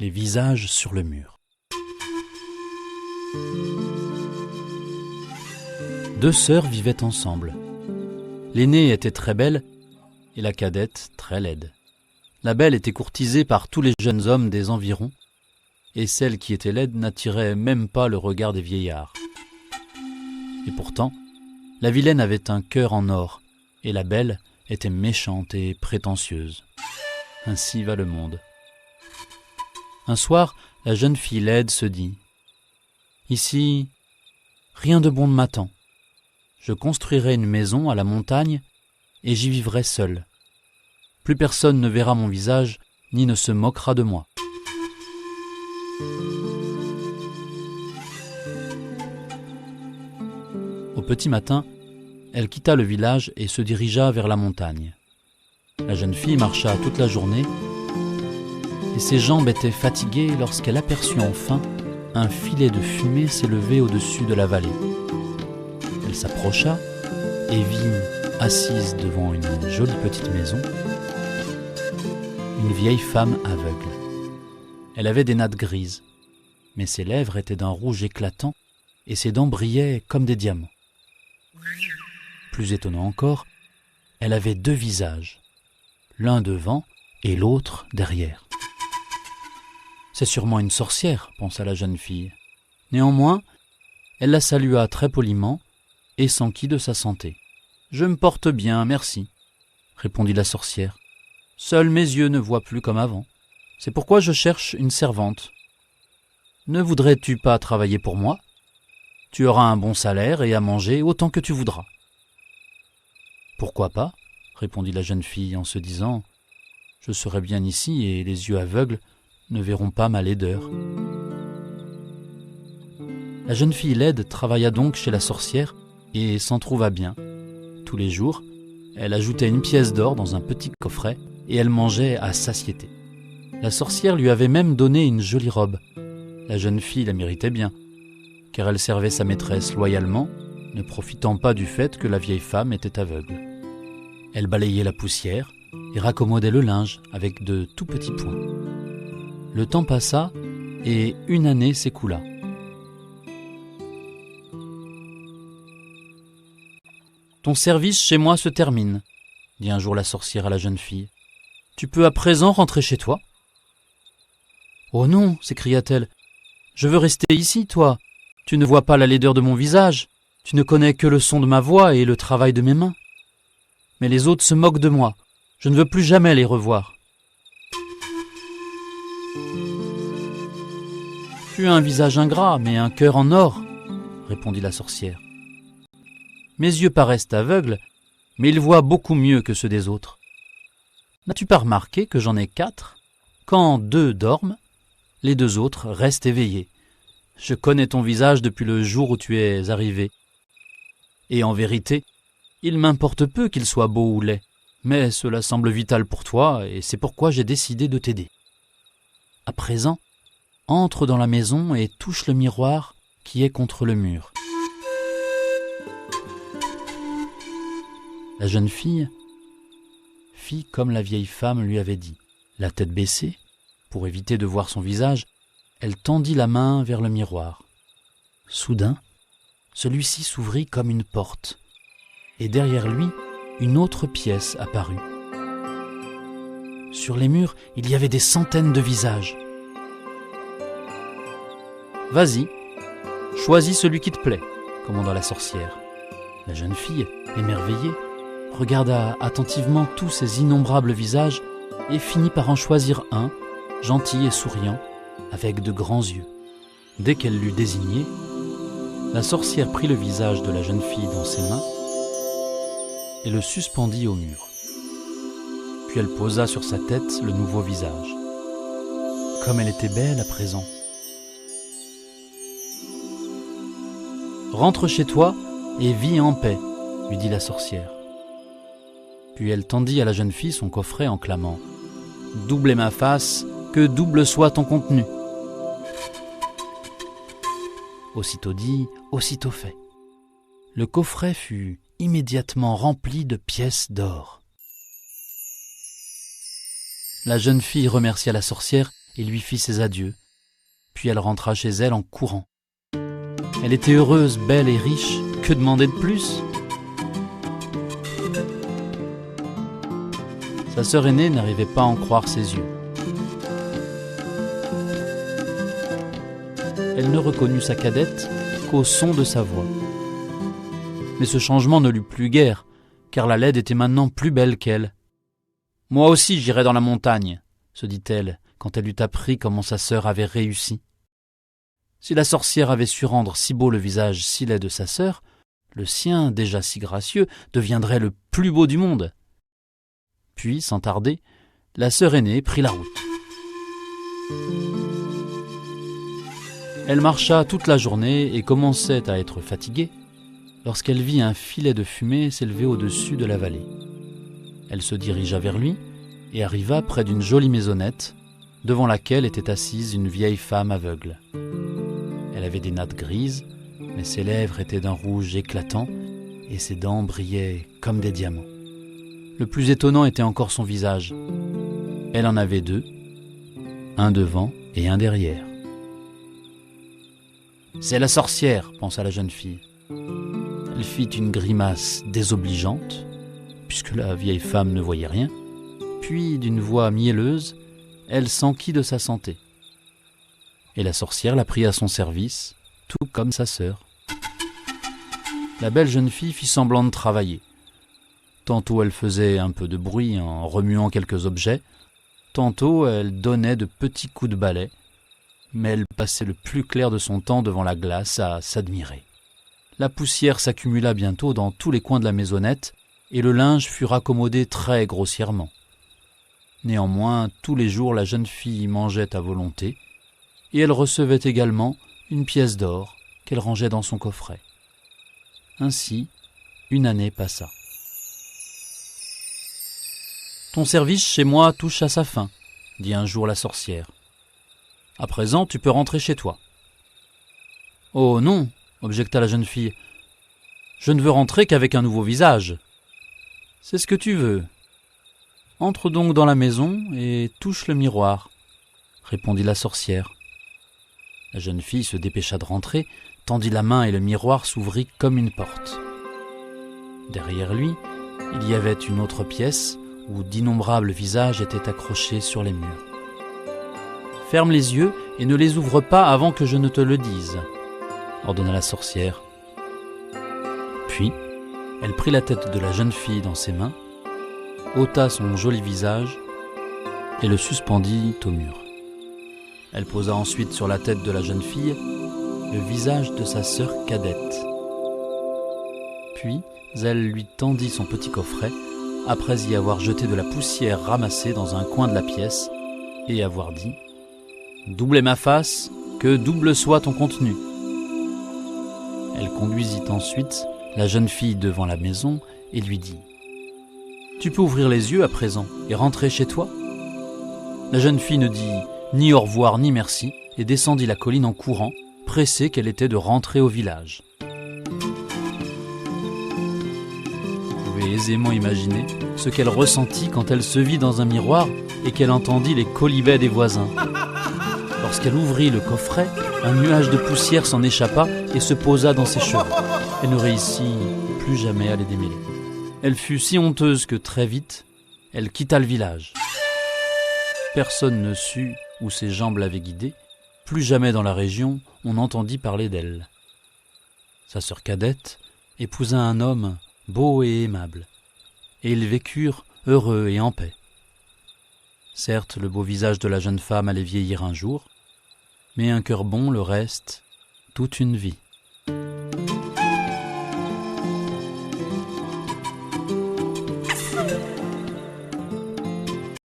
Les visages sur le mur. Deux sœurs vivaient ensemble. L'aînée était très belle et la cadette très laide. La belle était courtisée par tous les jeunes hommes des environs et celle qui était laide n'attirait même pas le regard des vieillards. Et pourtant, la vilaine avait un cœur en or et la belle était méchante et prétentieuse. Ainsi va le monde. Un soir, la jeune fille laide se dit « Ici, rien de bon ne m'attend. Je construirai une maison à la montagne et j'y vivrai seule. Plus personne ne verra mon visage ni ne se moquera de moi. » Au petit matin, elle quitta le village et se dirigea vers la montagne. La jeune fille marcha toute la journée et ses jambes étaient fatiguées lorsqu'elle aperçut enfin un filet de fumée s'élever au-dessus de la vallée. Elle s'approcha et vit, assise devant une jolie petite maison, une vieille femme aveugle. Elle avait des nattes grises, mais ses lèvres étaient d'un rouge éclatant et ses dents brillaient comme des diamants. Plus étonnant encore, elle avait deux visages, l'un devant et l'autre derrière. « C'est sûrement une sorcière », pensa la jeune fille. Néanmoins, elle la salua très poliment et s'enquit de sa santé. « Je me porte bien, merci », répondit la sorcière. « Seuls mes yeux ne voient plus comme avant. C'est pourquoi je cherche une servante. Ne voudrais-tu pas travailler pour moi ? Tu auras un bon salaire et à manger autant que tu voudras. » « Pourquoi pas ?» répondit la jeune fille en se disant « Je serai bien ici et les yeux aveugles ne verront pas ma laideur. » La jeune fille laide travailla donc chez la sorcière et s'en trouva bien. Tous les jours, elle ajoutait une pièce d'or dans un petit coffret et elle mangeait à satiété. La sorcière lui avait même donné une jolie robe. La jeune fille la méritait bien, car elle servait sa maîtresse loyalement, ne profitant pas du fait que la vieille femme était aveugle. Elle balayait la poussière et raccommodait le linge avec de tout petits points. Le temps passa et une année s'écoula. « Ton service chez moi se termine, » dit un jour la sorcière à la jeune fille. « Tu peux à présent rentrer chez toi. »« Oh non » s'écria-t-elle. « Je veux rester ici, toi. Tu ne vois pas la laideur de mon visage. Tu ne connais que le son de ma voix et le travail de mes mains. Mais les autres se moquent de moi. Je ne veux plus jamais les revoir. » « Tu as un visage ingrat, mais un cœur en or, » répondit la sorcière. « Mes yeux paraissent aveugles, mais ils voient beaucoup mieux que ceux des autres. N'as-tu pas remarqué que j'en ai 4 ? Quand 2 dorment, les 2 autres restent éveillés. Je connais ton visage depuis le jour où tu es arrivé. Et en vérité, il m'importe peu qu'il soit beau ou laid, mais cela semble vital pour toi et c'est pourquoi j'ai décidé de t'aider. À présent, entre dans la maison et touche le miroir qui est contre le mur. » La jeune fille fit comme la vieille femme lui avait dit. La tête baissée, pour éviter de voir son visage, elle tendit la main vers le miroir. Soudain, celui-ci s'ouvrit comme une porte, et derrière lui, une autre pièce apparut. Sur les murs, il y avait des centaines de visages. « Vas-y, choisis celui qui te plaît, » commanda la sorcière. La jeune fille, émerveillée, regarda attentivement tous ces innombrables visages et finit par en choisir un, gentil et souriant, avec de grands yeux. Dès qu'elle l'eut désigné, la sorcière prit le visage de la jeune fille dans ses mains et le suspendit au mur. Puis elle posa sur sa tête le nouveau visage. Comme elle était belle à présent. « Rentre chez toi et vis en paix, » lui dit la sorcière. Puis elle tendit à la jeune fille son coffret en clamant « Double est ma face, que double soit ton contenu. » Aussitôt dit, aussitôt fait. Le coffret fut immédiatement rempli de pièces d'or. La jeune fille remercia la sorcière et lui fit ses adieux. Puis elle rentra chez elle en courant. Elle était heureuse, belle et riche. Que demander de plus ? Sa sœur aînée n'arrivait pas à en croire ses yeux. Elle ne reconnut sa cadette qu'au son de sa voix. Mais ce changement ne l'eut plus guère, car la laide était maintenant plus belle qu'elle. « Moi aussi j'irai dans la montagne », se dit-elle, quand elle eut appris comment sa sœur avait réussi. Si la sorcière avait su rendre si beau le visage si laid de sa sœur, le sien, déjà si gracieux, deviendrait le plus beau du monde. Puis, sans tarder, la sœur aînée prit la route. Elle marcha toute la journée et commençait à être fatiguée lorsqu'elle vit un filet de fumée s'élever au-dessus de la vallée. Elle se dirigea vers lui et arriva près d'une jolie maisonnette devant laquelle était assise une vieille femme aveugle. Elle avait des nattes grises, mais ses lèvres étaient d'un rouge éclatant et ses dents brillaient comme des diamants. Le plus étonnant était encore son visage. Elle en avait deux, un devant et un derrière. « C'est la sorcière », pensa la jeune fille. Elle fit une grimace désobligeante, puisque la vieille femme ne voyait rien, puis d'une voix mielleuse, elle s'enquit de sa santé. Et la sorcière la prit à son service, tout comme sa sœur. La belle jeune fille fit semblant de travailler. Tantôt elle faisait un peu de bruit en remuant quelques objets, tantôt elle donnait de petits coups de balai, mais elle passait le plus clair de son temps devant la glace à s'admirer. La poussière s'accumula bientôt dans tous les coins de la maisonnette et le linge fut raccommodé très grossièrement. Néanmoins, tous les jours la jeune fille mangeait à volonté et elle recevait également une pièce d'or qu'elle rangeait dans son coffret. Ainsi, une année passa. « Ton service chez moi touche à sa fin, » dit un jour la sorcière. « À présent, tu peux rentrer chez toi. »« Oh non !» objecta la jeune fille. « Je ne veux rentrer qu'avec un nouveau visage. »« C'est ce que tu veux. Entre donc dans la maison et touche le miroir, » répondit la sorcière. La jeune fille se dépêcha de rentrer, tendit la main et le miroir s'ouvrit comme une porte. Derrière lui, il y avait une autre pièce où d'innombrables visages étaient accrochés sur les murs. « Ferme les yeux et ne les ouvre pas avant que je ne te le dise, » ordonna la sorcière. Puis, elle prit la tête de la jeune fille dans ses mains, ôta son joli visage et le suspendit au mur. Elle posa ensuite sur la tête de la jeune fille le visage de sa sœur cadette. Puis, elle lui tendit son petit coffret, après y avoir jeté de la poussière ramassée dans un coin de la pièce et avoir dit « Double ma face, que double soit ton contenu. » Elle conduisit ensuite la jeune fille devant la maison et lui dit « Tu peux ouvrir les yeux à présent et rentrer chez toi ?» La jeune fille ne dit ni au revoir ni merci et descendit la colline en courant, pressée qu'elle était de rentrer au village. Vous pouvez aisément imaginer ce qu'elle ressentit quand elle se vit dans un miroir et qu'elle entendit les quolibets des voisins. Lorsqu'elle ouvrit le coffret, un nuage de poussière s'en échappa et se posa dans ses cheveux. Elle ne réussit plus jamais à les démêler. Elle fut si honteuse que très vite, elle quitta le village. Personne ne sut où ses jambes l'avaient guidée. Plus jamais dans la région, on entendit parler d'elle. Sa sœur cadette épousa un homme beau et aimable, et ils vécurent heureux et en paix. Certes, le beau visage de la jeune femme allait vieillir un jour, mais un cœur bon le reste toute une vie.